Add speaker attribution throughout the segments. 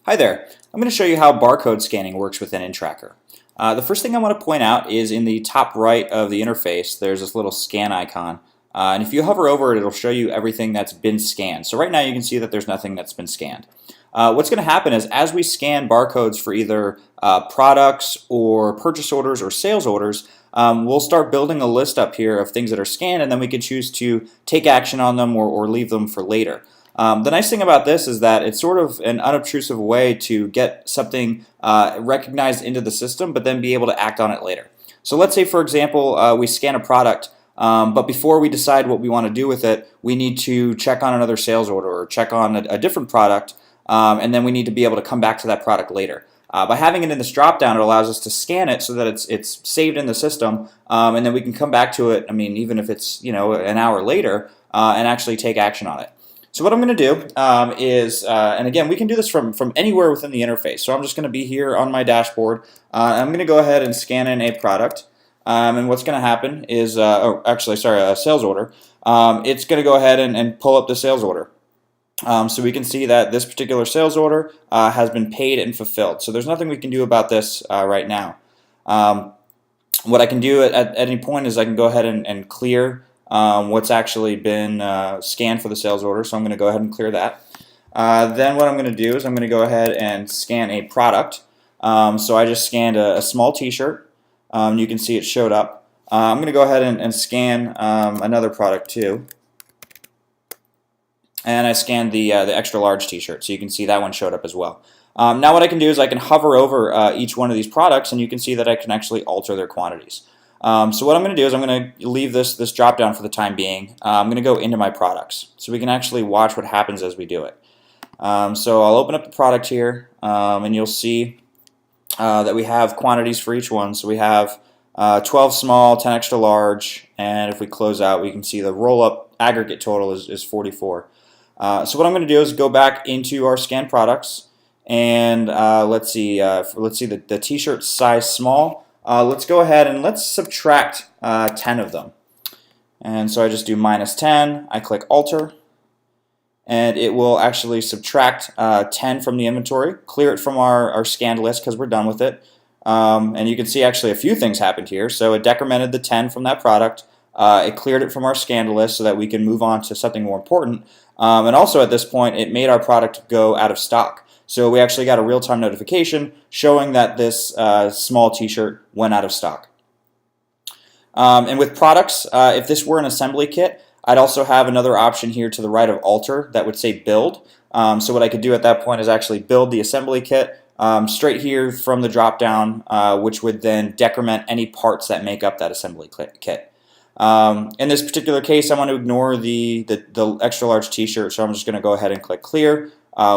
Speaker 1: Hi there. I'm going to show you how barcode scanning works within Intrakr. The first thing I want to point out is in the top right of the interface there's this little scan icon, and if you hover over it it'll show you everything that's been scanned. So right now you can see that there's nothing that's been scanned. What's going to happen is as we scan barcodes for either products or purchase orders or sales orders, we'll start building a list up here of things that are scanned, and then we can choose to take action on them or leave them for later. The nice thing about this is that it's sort of an unobtrusive way to get something recognized into the system, but then be able to act on it later. So let's say, for example, we scan a product, but before we decide what we want to do with it, we need to check on another sales order or check on a different product, and then we need to be able to come back to that product later. By having it in this drop-down, it allows us to scan it so that it's saved in the system, and then we can come back to it, even if it's an hour later, and actually take action on it. So what I'm going to do is, and again, we can do this from anywhere within the interface. So I'm just going to be here on my dashboard. I'm going to go ahead and scan in a product. And what's going to happen is, a sales order. It's going to go ahead and pull up the sales order. So we can see that this particular sales order has been paid and fulfilled. So there's nothing we can do about this right now. What I can do at any point is I can go ahead and clear what's actually been scanned for the sales order, so I'm going to go ahead and clear that. Then what I'm going to do is I'm going to go ahead and scan a product. So I just scanned a small t-shirt. You can see it showed up. I'm going to go ahead and scan another product too. And I scanned the extra large t-shirt, so you can see that one showed up as well. Now what I can do is I can hover over each one of these products, and you can see that I can actually alter their quantities. So what I'm going to do is I'm going to leave this drop down for the time being. I'm going to go into my products so we can actually watch what happens as we do it. So I'll open up the product here, and you'll see that we have quantities for each one. So we have 12 small, 10 extra large, and if we close out we can see the roll-up aggregate total is 44. So what I'm going to do is go back into our scanned products, and let's see the t-shirt size small. Let's go ahead and let's subtract 10 of them. And so I just do -10, I click alter, and it will actually subtract 10 from the inventory, clear it from our scanned list because we're done with it. And you can see actually a few things happened here. So it decremented the 10 from that product, it cleared it from our scanned list so that we can move on to something more important. And also at this point it made our product go out of stock. So we actually got a real-time notification showing that this small t-shirt went out of stock. And with products, if this were an assembly kit, I'd also have another option here to the right of alter that would say build. So what I could do at that point is actually build the assembly kit straight here from the drop-down, which would then decrement any parts that make up that assembly kit. In this particular case, I want to ignore the extra large t-shirt, so I'm just going to go ahead and click clear,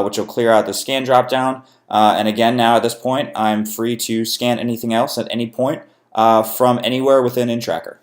Speaker 1: which will clear out the scan drop-down. And again, now at this point, I'm free to scan anything else at any point from anywhere within Intrakr.